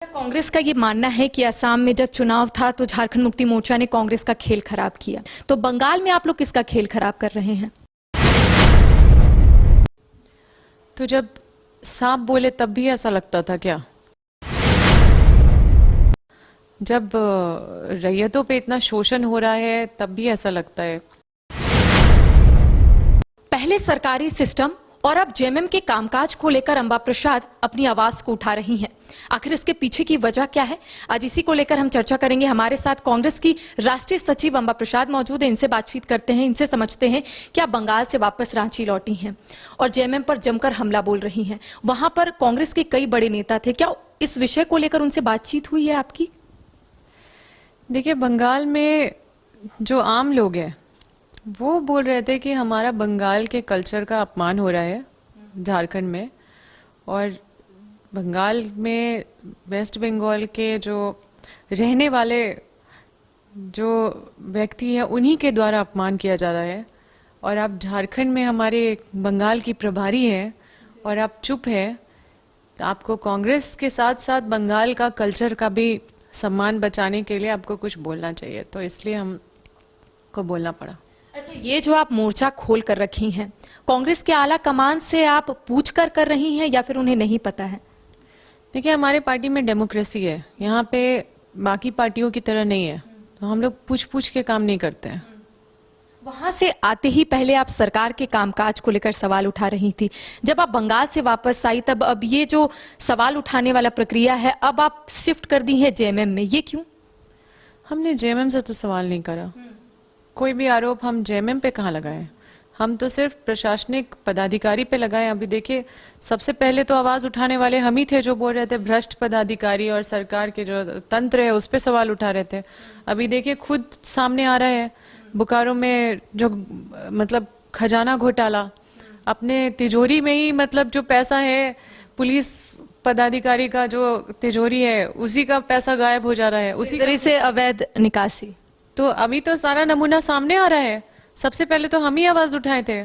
कांग्रेस का ये मानना है कि असम में जब चुनाव था तो झारखंड मुक्ति मोर्चा ने कांग्रेस का खेल खराब किया। तो बंगाल में आप लोग किसका खेल खराब कर रहे हैं? तो जब सांप बोले तब भी ऐसा लगता था क्या? जब रैयतों पे इतना शोषण हो रहा है तब भी ऐसा लगता है। पहले सरकारी सिस्टम और अब जेएमएम के कामकाज को लेकर अंबा प्रसाद अपनी आवाज को उठा रही हैं। आखिर इसके पीछे की वजह क्या है, आज इसी को लेकर हम चर्चा करेंगे। हमारे साथ कांग्रेस की राष्ट्रीय सचिव अंबा प्रसाद मौजूद है। इनसे बातचीत करते हैं, इनसे समझते हैं कि आप बंगाल से वापस रांची लौटी हैं और जेएमएम पर जमकर हमला बोल रही हैं। वहां पर कांग्रेस के कई बड़े नेता थे, क्या इस विषय को लेकर उनसे बातचीत हुई है आपकी? देखिए, बंगाल में जो आम लोग हैं वो बोल रहे थे कि हमारा बंगाल के कल्चर का अपमान हो रहा है झारखंड में, और बंगाल में वेस्ट बंगाल के जो रहने वाले जो व्यक्ति हैं उन्हीं के द्वारा अपमान किया जा रहा है। और आप झारखंड में हमारे बंगाल की प्रभारी हैं और आप चुप है, तो आपको कांग्रेस के साथ साथ बंगाल का कल्चर का भी सम्मान बचाने के लिए आपको कुछ बोलना चाहिए, तो इसलिए हमको बोलना पड़ा। अच्छा, ये जो आप मोर्चा खोल कर रखी हैं, कांग्रेस के आला कमान से आप पूछ कर रही हैं या फिर उन्हें नहीं पता है? देखिए, हमारे पार्टी में डेमोक्रेसी है, यहाँ पे बाकी पार्टियों की तरह नहीं है, तो हम लोग पूछ के काम नहीं करते हैं। वहां से आते ही पहले आप सरकार के कामकाज को लेकर सवाल उठा रही थी। जब आप बंगाल से वापस आई तब अब ये जो सवाल उठाने वाला प्रक्रिया है, अब आप शिफ्ट कर दी है जेएमएम में, ये क्यों? हमने जेएमएम से तो सवाल नहीं करा, कोई भी आरोप हम जेएमएम पे कहाँ लगाए। हम तो सिर्फ प्रशासनिक पदाधिकारी पे लगाए। अभी देखिए, सबसे पहले तो आवाज उठाने वाले हम ही थे जो बोल रहे थे भ्रष्ट पदाधिकारी और सरकार के जो तंत्र है उस पे सवाल उठा रहे थे। अभी देखिए, खुद सामने आ रहा है बोकारो में जो मतलब खजाना घोटाला, अपने तिजोरी में ही मतलब जो पैसा है पुलिस पदाधिकारी का जो तिजोरी है उसी का पैसा गायब हो जा रहा है, उसी तरह से अवैध निकासी। तो अभी तो सारा नमूना सामने आ रहा है। सबसे पहले तो हम ही आवाज उठाए थे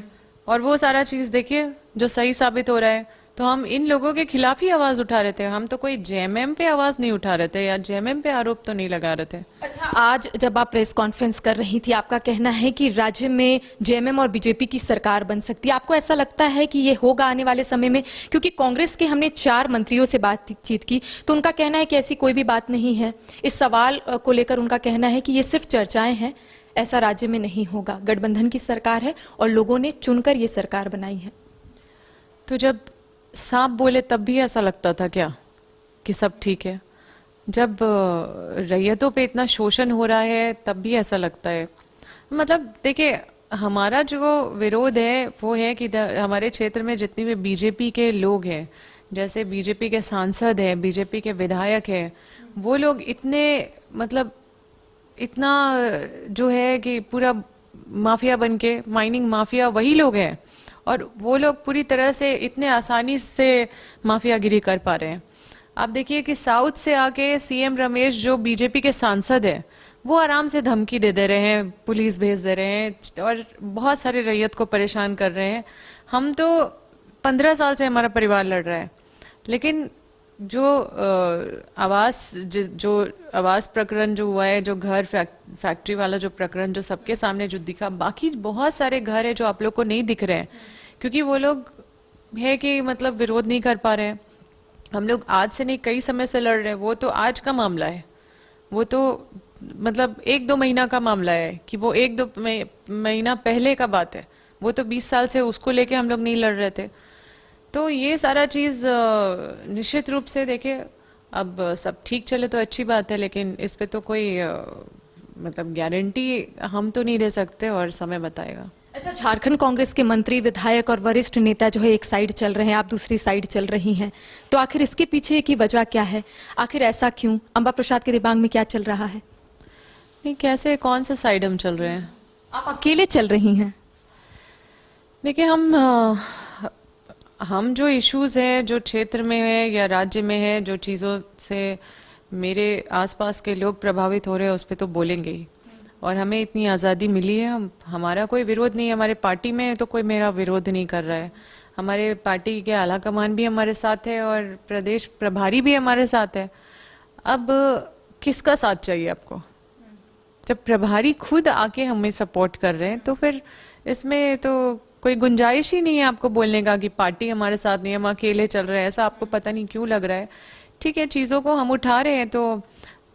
और वो सारा चीज देखिए जो सही साबित हो रहा है, तो हम इन लोगों के खिलाफ ही आवाज उठा रहे थे। हम तो कोई जेएमएम पे आवाज नहीं उठा रहे थे या जेएमएम पे आरोप तो नहीं लगा रहे थे। अच्छा, आज जब आप प्रेस कॉन्फ्रेंस कर रही थी, आपका कहना है कि राज्य में जेएमएम और बीजेपी की सरकार बन सकती है। आपको ऐसा लगता है कि ये होगा आने वाले समय में? क्योंकि कांग्रेस के हमने 4 मंत्रियों से बातचीत की तो उनका कहना है कि ऐसी कोई भी बात नहीं है। इस सवाल को लेकर उनका कहना है कि ये सिर्फ चर्चाएं हैं, ऐसा राज्य में नहीं होगा। गठबंधन की सरकार है और लोगों ने चुनकर ये सरकार बनाई है। तो जब सांप बोले तब भी ऐसा लगता था क्या कि सब ठीक है? जब रैयतों पे इतना शोषण हो रहा है तब भी ऐसा लगता है। मतलब देखिए, हमारा जो विरोध है वो है कि हमारे क्षेत्र में जितनी भी बीजेपी के लोग हैं, जैसे बीजेपी के सांसद हैं, बीजेपी के विधायक हैं, वो लोग इतने मतलब इतना जो है कि पूरा माफिया बनके, माइनिंग माफिया वही लोग हैं, और वो लोग पूरी तरह से इतने आसानी से माफियागिरी कर पा रहे हैं। आप देखिए कि साउथ से आके सीएम रमेश जो बीजेपी के सांसद है वो आराम से धमकी दे रहे हैं, पुलिस भेज दे रहे हैं और बहुत सारे रैयत को परेशान कर रहे हैं। हम तो 15 साल से हमारा परिवार लड़ रहा है, लेकिन जो आवास प्रकरण जो हुआ है, जो घर फैक्ट्री वाला जो प्रकरण जो सबके सामने जो दिखा, बाकी बहुत सारे घर है जो आप लोग को नहीं दिख रहे हैं क्योंकि वो लोग है कि मतलब विरोध नहीं कर पा रहे हैं। हम लोग आज से नहीं कई समय से लड़ रहे हैं। वो तो आज का मामला है, वो तो मतलब 1-2 महीना का मामला है कि वो 1-2 महीना पहले का बात है। वो तो 20 साल से उसको लेके हम लोग नहीं लड़ रहे थे। तो ये सारा चीज निश्चित रूप से देखिए, अब सब ठीक चले तो अच्छी बात है, लेकिन इस पे तो कोई मतलब गारंटी हम तो नहीं दे सकते और समय बताएगा। अच्छा, झारखंड कांग्रेस के मंत्री, विधायक और वरिष्ठ नेता जो है एक साइड चल रहे हैं, आप दूसरी साइड चल रही हैं, तो आखिर इसके पीछे की वजह क्या है? आखिर ऐसा क्यों? अंबा प्रसाद के दिमाग में क्या चल रहा है? नहीं, कैसे कौन सा साइड हम चल रहे हैं? आप अकेले चल रही हैं। देखिए, हम जो इश्यूज हैं जो क्षेत्र में है या राज्य में है, जो चीज़ों से मेरे आसपास के लोग प्रभावित हो रहे हैं उस पर तो बोलेंगे ही। और हमें इतनी आज़ादी मिली है, हमारा कोई विरोध नहीं है। हमारे पार्टी में तो कोई मेरा विरोध नहीं कर रहा है। हमारे पार्टी के आला कमान भी हमारे साथ है और प्रदेश प्रभारी भी हमारे साथ है। अब किसका साथ चाहिए आपको? जब प्रभारी खुद आके हमें सपोर्ट कर रहे हैं तो फिर इसमें तो कोई गुंजाइश ही नहीं है आपको बोलने का कि पार्टी हमारे साथ नहीं है, हम अकेले चल रहे हैं। ऐसा आपको पता नहीं क्यों लग रहा है। ठीक है, चीज़ों को हम उठा रहे हैं, तो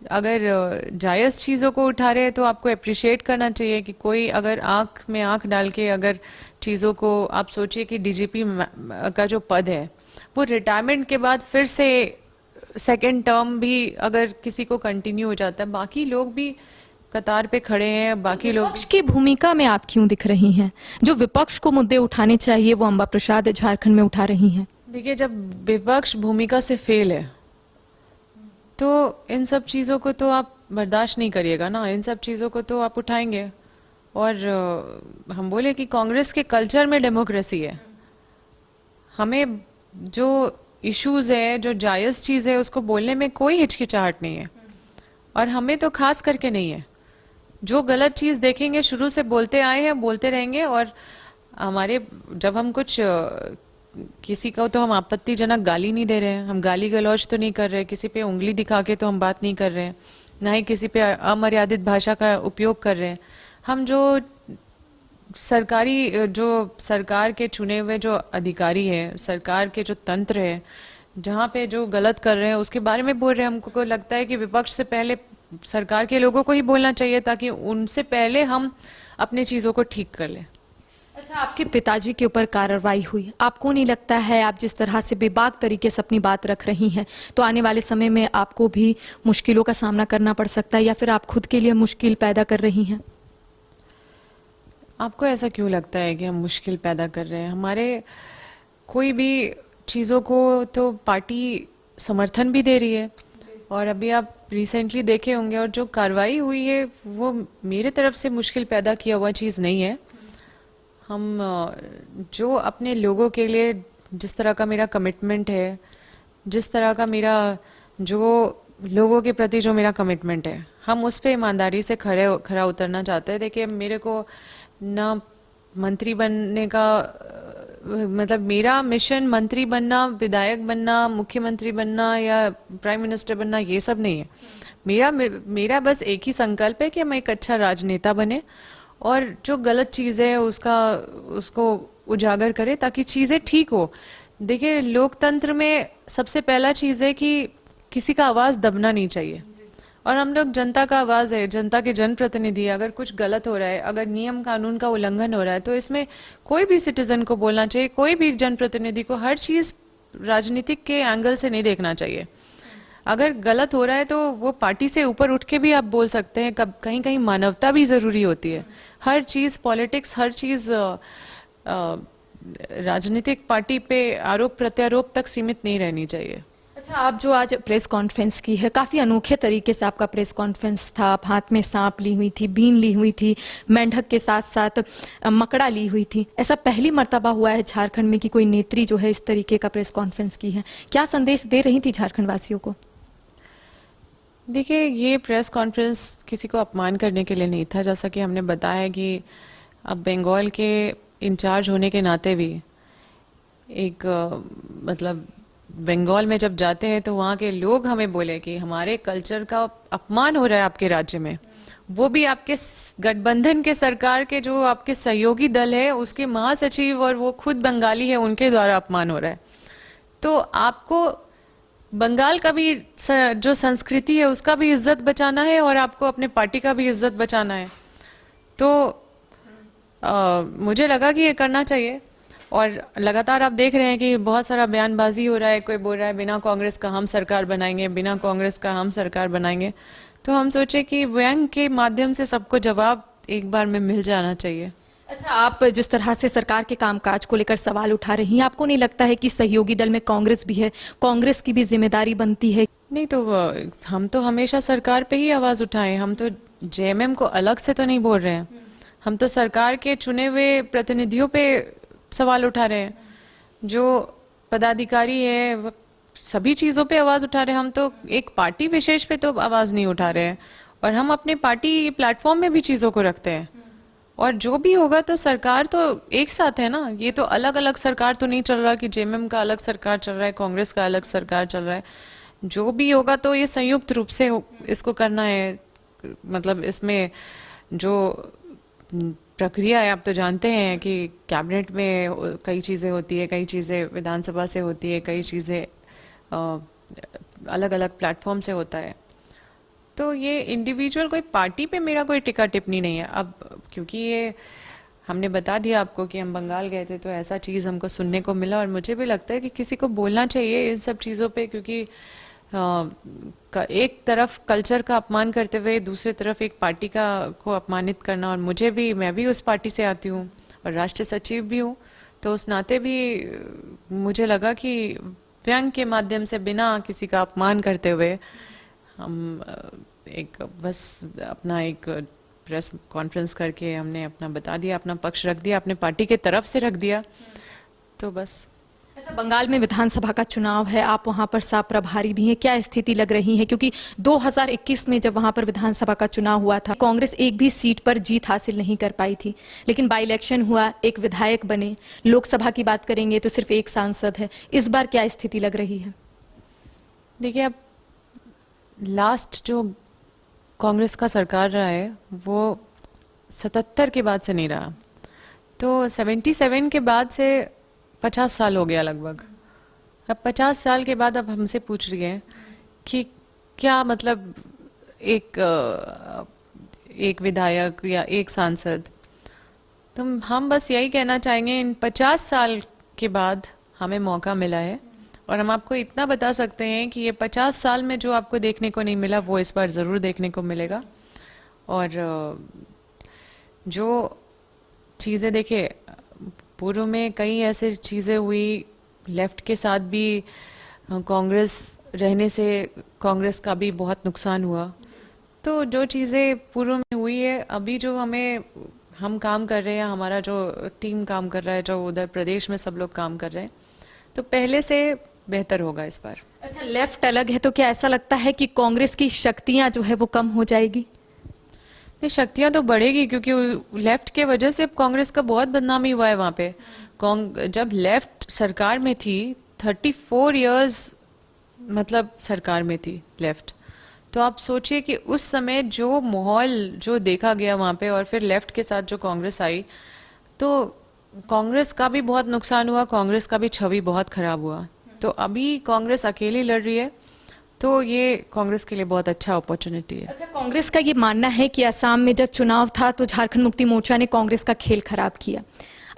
अगर जायज़ चीज़ों को उठा रहे हैं तो आपको अप्रिशिएट करना चाहिए कि कोई अगर आंख में आंख डाल के अगर चीज़ों को, आप सोचिए कि डीजीपी का जो पद है वो रिटायरमेंट के बाद फिर से सेकेंड टर्म भी अगर किसी को कंटिन्यू हो जाता है, बाकी लोग भी कतार पे खड़े हैं, बाकी लोग। विपक्ष की भूमिका में आप क्यों दिख रही हैं? जो विपक्ष को मुद्दे उठाने चाहिए वो अम्बा प्रसाद झारखंड में उठा रही हैं। देखिए, जब विपक्ष भूमिका से फेल है तो इन सब चीज़ों को तो आप बर्दाश्त नहीं करिएगा ना, इन सब चीज़ों को तो आप उठाएंगे। और हम बोले कि कांग्रेस के कल्चर में डेमोक्रेसी है। हमें जो इश्यूज है, जो जायज़ चीज़ है, उसको बोलने में कोई हिचकिचाहट नहीं है, और हमें तो खास करके नहीं है। जो गलत चीज़ देखेंगे शुरू से बोलते आए हैं, बोलते रहेंगे। और हमारे जब हम कुछ किसी को तो हम आपत्तिजनक गाली नहीं दे रहे हैं, हम गाली गलौज तो नहीं कर रहे, किसी पे उंगली दिखा के तो हम बात नहीं कर रहे हैं, ना ही किसी पे अमर्यादित भाषा का उपयोग कर रहे हैं। हम जो सरकार के चुने हुए जो अधिकारी हैं, सरकार के जो तंत्र है, जहाँ पे जो गलत कर रहे हैं उसके बारे में बोल रहे हैं। हमको लगता है कि विपक्ष से पहले सरकार के लोगों को ही बोलना चाहिए, ताकि उनसे पहले हम अपनी चीज़ों को ठीक कर लें। अच्छा, आपके पिताजी के ऊपर कार्रवाई हुई, आपको नहीं लगता है आप जिस तरह से बेबाक तरीके से अपनी बात रख रही हैं तो आने वाले समय में आपको भी मुश्किलों का सामना करना पड़ सकता है, या फिर आप खुद के लिए मुश्किल पैदा कर रही हैं? आपको ऐसा क्यों लगता है कि हम मुश्किल पैदा कर रहे हैं? हमारे कोई भी चीज़ों को तो पार्टी समर्थन भी दे रही है। और अभी आप रिसेंटली देखे होंगे, और जो कार्रवाई हुई है वो मेरे तरफ से मुश्किल पैदा किया हुआ चीज़ नहीं है। हम जो अपने लोगों के लिए, जिस तरह का मेरा कमिटमेंट है, जिस तरह का मेरा जो लोगों के प्रति जो मेरा कमिटमेंट है, हम उस पर ईमानदारी से खरा उतरना चाहते हैं। देखिए, मेरे को ना मंत्री बनने का मतलब, मेरा मिशन मंत्री बनना, विधायक बनना, मुख्यमंत्री बनना या प्राइम मिनिस्टर बनना, ये सब नहीं है। मेरा बस एक ही संकल्प है कि हम एक अच्छा राजनेता बने, और जो गलत चीज़ है उसको उजागर करें ताकि चीज़ें ठीक हो। देखिए, लोकतंत्र में सबसे पहला चीज़ है कि किसी का आवाज़ दबना नहीं चाहिए, और हम लोग जनता का आवाज़ है, जनता के जनप्रतिनिधि। अगर कुछ गलत हो रहा है, अगर नियम कानून का उल्लंघन हो रहा है, तो इसमें कोई भी सिटीजन को बोलना चाहिए, कोई भी जनप्रतिनिधि को हर चीज़ राजनीतिक के एंगल से नहीं देखना चाहिए। अगर गलत हो रहा है तो वो पार्टी से ऊपर उठ के भी आप बोल सकते हैं। कहीं कहीं मानवता भी ज़रूरी होती है। हर चीज़ पॉलिटिक्स, हर चीज़ राजनीतिक पार्टी पे आरोप प्रत्यारोप तक सीमित नहीं रहनी चाहिए। अच्छा, आप जो आज प्रेस कॉन्फ्रेंस की है, काफ़ी अनोखे तरीके से आपका प्रेस कॉन्फ्रेंस था। आप हाथ में सांप ली हुई थी, बीन ली हुई थी, मेंढक के साथ साथ मकड़ा ली हुई थी। ऐसा पहली मर्तबा हुआ है झारखंड में कि कोई नेत्री जो है इस तरीके का प्रेस कॉन्फ्रेंस की है। क्या संदेश दे रही थी झारखंड वासियों को? देखिए, ये प्रेस कॉन्फ्रेंस किसी को अपमान करने के लिए नहीं था। जैसा कि हमने बताया कि अब बंगाल के इंचार्ज होने के नाते भी एक मतलब बंगाल में जब जाते हैं तो वहाँ के लोग हमें बोले कि हमारे कल्चर का अपमान हो रहा है आपके राज्य में, वो भी आपके गठबंधन के सरकार के जो आपके सहयोगी दल है उसके महासचिव और वो खुद बंगाली है, उनके द्वारा अपमान हो रहा है। तो आपको बंगाल का भी जो संस्कृति है उसका भी इज्जत बचाना है और आपको अपने पार्टी का भी इज्जत बचाना है। तो मुझे लगा कि ये करना चाहिए। और लगातार आप देख रहे हैं कि बहुत सारा बयानबाजी हो रहा है। कोई बोल रहा है बिना कांग्रेस का हम सरकार बनाएंगे, बिना कांग्रेस का हम सरकार बनाएंगे। तो हम सोचे कि व्यंग के माध्यम से सबको जवाब एक बार में मिल जाना चाहिए। अच्छा, आप जिस तरह से सरकार के कामकाज को लेकर सवाल उठा रही हैं, आपको नहीं लगता है कि सहयोगी दल में कांग्रेस भी है, कांग्रेस की भी जिम्मेदारी बनती है? नहीं, तो हम तो हमेशा सरकार पे ही आवाज़ उठाएं। हम तो जेएमएम को अलग से तो नहीं बोल रहे हैं, हम तो सरकार के चुने हुए प्रतिनिधियों पे सवाल उठा रहे हैं। जो पदाधिकारी है सभी चीज़ों पे आवाज़ उठा रहे हैं। हम तो एक पार्टी विशेष पे तो आवाज़ नहीं उठा रहे हैं, और हम अपने पार्टी प्लेटफॉर्म में भी चीज़ों को रखते हैं। और जो भी होगा तो सरकार तो एक साथ है ना, ये तो अलग अलग सरकार तो नहीं चल रहा कि जेएमएम का अलग सरकार चल रहा है, कांग्रेस का अलग सरकार चल रहा है। जो भी होगा तो ये संयुक्त रूप से इसको करना है। मतलब इसमें जो प्रक्रिया है, आप तो जानते हैं कि कैबिनेट में कई चीज़ें होती है, कई चीज़ें विधानसभा से होती है, कई चीज़ें अलग अलग प्लेटफॉर्म से होता है। तो ये इंडिविजुअल कोई पार्टी पे मेरा कोई टिक्का टिप्पणी नहीं है। अब क्योंकि ये हमने बता दिया आपको कि हम बंगाल गए थे, तो ऐसा चीज़ हमको सुनने को मिला, और मुझे भी लगता है कि किसी को बोलना चाहिए इन सब चीज़ों पे, क्योंकि एक तरफ कल्चर का अपमान करते हुए दूसरी तरफ एक पार्टी का को अपमानित करना, और मैं भी उस पार्टी से आती हूँ और राष्ट्रीय सचिव भी हूँ, तो उस नाते भी मुझे लगा कि व्यंग के माध्यम से बिना किसी का अपमान करते हुए हम एक बस अपना एक प्रेस कॉन्फ्रेंस करके हमने अपना बता दिया, अपना पक्ष रख दिया, अपने पार्टी के तरफ से रख दिया, तो बस। अच्छा, बंगाल में विधानसभा का चुनाव है, आप वहां पर साप प्रभारी भी हैं, क्या स्थिति लग रही है? क्योंकि 2021 में जब वहां पर विधानसभा का चुनाव हुआ था, कांग्रेस एक भी सीट पर जीत हासिल नहीं कर पाई थी, लेकिन बाई इलेक्शन हुआ, एक विधायक बने। लोकसभा की बात करेंगे तो सिर्फ एक सांसद है। इस बार क्या स्थिति लग रही है? देखिए, अब लास्ट जो कांग्रेस का सरकार रहा है वो 77 के बाद से नहीं रहा, तो 77 के बाद से 50 साल हो गया लगभग। अब 50 साल के बाद अब हमसे पूछ रही है कि क्या मतलब एक विधायक या एक सांसद, तो हम बस यही कहना चाहेंगे, इन 50 साल के बाद हमें मौका मिला है, और हम आपको इतना बता सकते हैं कि ये 50 साल में जो आपको देखने को नहीं मिला वो इस बार ज़रूर देखने को मिलेगा। और जो चीज़ें देखिए, पूर्व में कई ऐसे चीज़ें हुई, लेफ्ट के साथ भी कांग्रेस रहने से कांग्रेस का भी बहुत नुकसान हुआ, तो जो चीज़ें पूर्व में हुई है, अभी जो हम काम कर रहे हैं, हमारा जो टीम काम कर रहा है, जो उधर प्रदेश में सब लोग काम कर रहे हैं, तो पहले से बेहतर होगा इस बार। अच्छा, लेफ्ट अलग है तो क्या ऐसा लगता है कि कांग्रेस की शक्तियां जो है वो कम हो जाएगी? नहीं, शक्तियां तो बढ़ेगी, क्योंकि लेफ्ट के वजह से कांग्रेस का बहुत बदनामी हुआ है वहाँ पे। जब लेफ्ट सरकार में थी, 34 इयर्स मतलब सरकार में थी लेफ्ट, तो आप सोचिए कि उस समय जो माहौल जो देखा गया वहाँ पे, और फिर लेफ्ट के साथ जो कांग्रेस आई, तो कांग्रेस का भी बहुत नुकसान हुआ, कांग्रेस का भी छवि बहुत खराब हुआ। तो अभी कांग्रेस अकेली लड़ रही है, तो ये कांग्रेस के लिए बहुत अच्छा अपॉर्चुनिटी है। अच्छा, कांग्रेस का ये मानना है कि असम में जब चुनाव था तो झारखंड मुक्ति मोर्चा ने कांग्रेस का खेल खराब किया।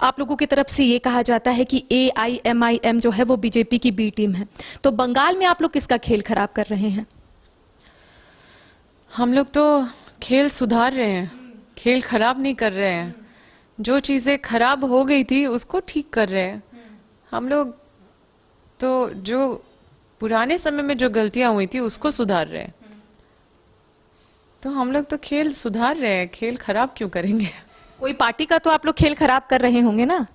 आप लोगों की तरफ से ये कहा जाता है कि AIMIM जो है वो बीजेपी की बी टीम है, तो बंगाल में आप लोग किसका खेल खराब कर रहे हैं? हम लोग तो खेल सुधार रहे हैं, खेल खराब नहीं कर रहे हैं। जो चीज़ें खराब हो गई थी उसको ठीक कर रहे हैं हम लोग, तो जो पुराने समय में जो गलतियां हुई थी उसको सुधार रहे हैं। तो हम लोग तो खेल सुधार रहे हैं, खेल खराब क्यों करेंगे? कोई पार्टी का तो आप लोग खेल खराब कर रहे होंगे ना?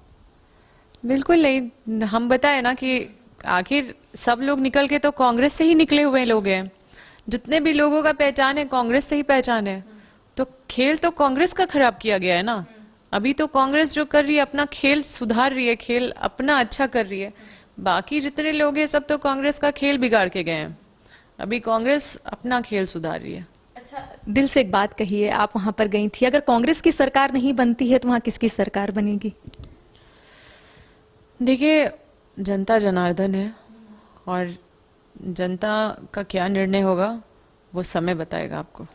बिल्कुल नहीं, हम बताए ना कि आखिर सब लोग निकल के तो कांग्रेस से ही निकले हुए लोग हैं। जितने भी लोगों का पहचान है कांग्रेस से ही पहचान है, तो खेल तो कांग्रेस का खराब किया गया है ना। अभी तो कांग्रेस जो कर रही है अपना खेल सुधार रही है, खेल अपना अच्छा कर रही है। बाकी जितने लोग हैं सब तो कांग्रेस का खेल बिगाड़ के गए हैं, अभी कांग्रेस अपना खेल सुधार रही है। अच्छा, दिल से एक बात कहिए, आप वहां पर गई थी, अगर कांग्रेस की सरकार नहीं बनती है तो वहां किसकी सरकार बनेगी? देखिए, जनता जनार्दन है, और जनता का क्या निर्णय होगा वो समय बताएगा आपको।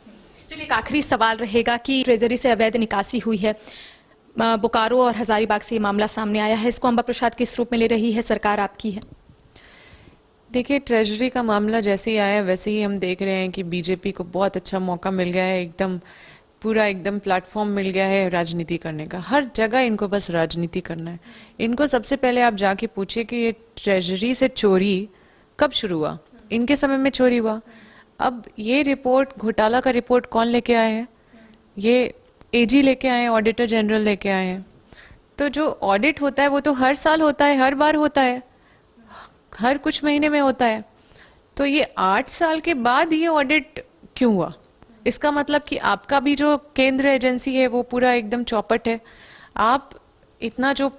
चलिए, एक आखिरी सवाल रहेगा कि ट्रेजरी से अवैध निकासी हुई है, बोकारो और हजारीबाग से ये मामला सामने आया है, इसको अंबा प्रसाद किस रूप में ले रही है? सरकार आपकी है। देखिए, ट्रेजरी का मामला जैसे ही आया वैसे ही हम देख रहे हैं कि बीजेपी को बहुत अच्छा मौका मिल गया है, एकदम पूरा एकदम प्लेटफॉर्म मिल गया है राजनीति करने का। हर जगह इनको बस राजनीति करना है। इनको सबसे पहले आप जाके पूछिए कि ये ट्रेजरी से चोरी कब शुरू हुआ? इनके समय में चोरी हुआ। अब ये रिपोर्ट, घोटाला का रिपोर्ट कौन लेके आए हैं? ये AG लेके आए हैं, ऑडिटर जनरल लेके आए हैं। तो जो ऑडिट होता है वो तो हर साल होता है, हर बार होता है, हर कुछ महीने में होता है। तो ये 8 साल के बाद ये ऑडिट क्यों हुआ? इसका मतलब कि आपका भी जो केंद्र एजेंसी है वो पूरा एकदम चौपट है। आप इतना जो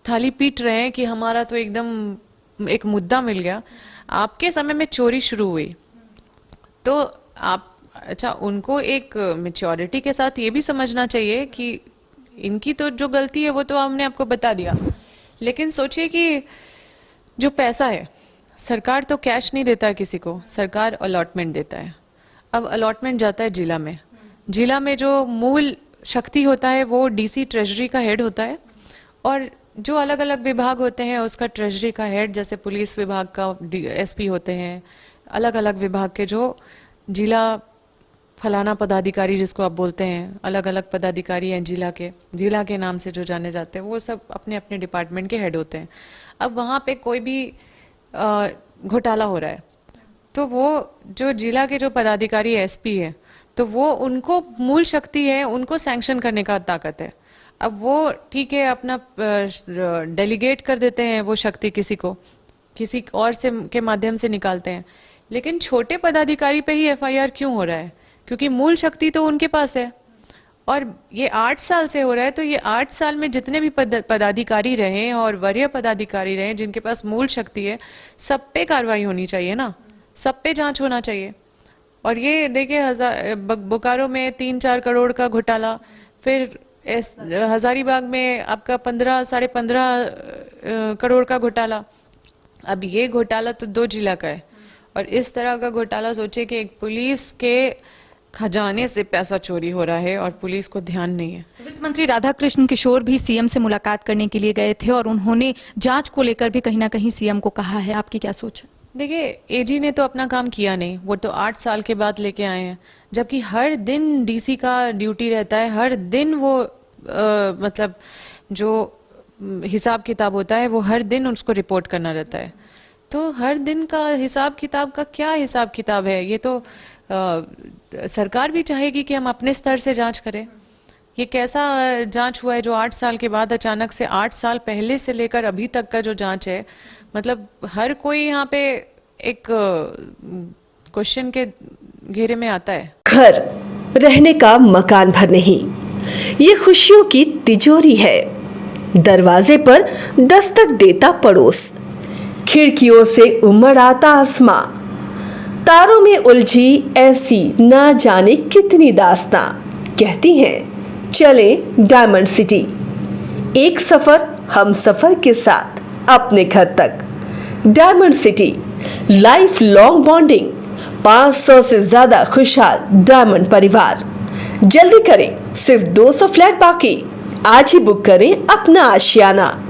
थाली पीट रहे हैं कि हमारा तो एकदम एक मुद्दा मिल गया, आपके समय में चोरी शुरू हुई तो आप अच्छा उनको एक मेच्योरिटी के साथ ये भी समझना चाहिए कि इनकी तो जो गलती है वो तो हमने आपको बता दिया, लेकिन सोचिए कि जो पैसा है सरकार तो कैश नहीं देता है किसी को, सरकार अलॉटमेंट देता है। अब अलॉटमेंट जाता है जिला में, जिला में जो मूल शक्ति होता है वो डीसी ट्रेजरी का हेड होता है, और जो अलग अलग विभाग होते हैं उसका ट्रेजरी का हेड, जैसे पुलिस विभाग का एसपी होते हैं, अलग अलग विभाग के जो जिला फलाना पदाधिकारी जिसको आप बोलते हैं, अलग अलग पदाधिकारी हैं जिला के नाम से जो जाने जाते हैं, वो सब अपने अपने डिपार्टमेंट के हेड होते हैं। अब वहाँ पे कोई भी घोटाला हो रहा है तो वो जो जिला के जो पदाधिकारी एसपी है तो वो उनको मूल शक्ति है, उनको सैंक्शन करने का ताकत है। अब वो ठीक है अपना डेलीगेट कर देते हैं वो शक्ति किसी और से के माध्यम से निकालते हैं, लेकिन छोटे पदाधिकारी पे ही एफआईआर क्यों हो रहा है? क्योंकि मूल शक्ति तो उनके पास है, और ये 8 साल से हो रहा है। तो ये 8 साल में जितने भी पदाधिकारी रहे और वरीय पदाधिकारी रहे जिनके पास मूल शक्ति है, सब पे कार्रवाई होनी चाहिए ना, सब पे जांच होना चाहिए। और ये देखिए बोकारो में 3-4 करोड़ का घोटाला, फिर हजारीबाग में आपका 15-15.5 करोड़ का घोटाला। अब ये घोटाला तो 2 जिला का है, और इस तरह का घोटाला सोचिए कि एक पुलिस के खजाने से पैसा चोरी हो रहा है और पुलिस को ध्यान नहीं है। वित्त मंत्री राधाकृष्ण किशोर भी सीएम से मुलाकात करने के लिए गए थे और उन्होंने जांच को लेकर भी कहीं ना कहीं सीएम को कहा है, आपकी क्या सोच है? देखिए एजी ने तो अपना काम किया नहीं, वो तो 8 साल के बाद लेके आए हैं, जबकि हर दिन डीसी का ड्यूटी रहता है, हर दिन वो मतलब जो हिसाब किताब होता है वो हर दिन उसको रिपोर्ट करना रहता है। तो हर दिन का हिसाब किताब का क्या हिसाब किताब है? ये तो सरकार भी चाहेगी कि हम अपने स्तर से जांच करें। ये कैसा जांच हुआ है जो 8 साल के बाद अचानक से 8 साल पहले से लेकर अभी तक का जो जांच है, मतलब हर कोई यहाँ पे एक क्वेश्चन के घेरे में आता है। घर रहने का मकान भर नहीं, ये खुशियों की तिजोरी है। दरवाजे पर दस्तक देता पड़ोस, खिड़कियों से उमड़ आता आसमां, तारों में उलझी ऐसी ना जाने कितनी दास्तां। कहती हैं चले डायमंड सिटी, एक सफर हम सफर के साथ अपने घर तक। Diamond city, life long bonding, 500 से ज्यादा खुशहाल डायमंड परिवार। जल्दी करें, सिर्फ 200 फ्लैट बाकी। आज ही बुक करें अपना आशियाना।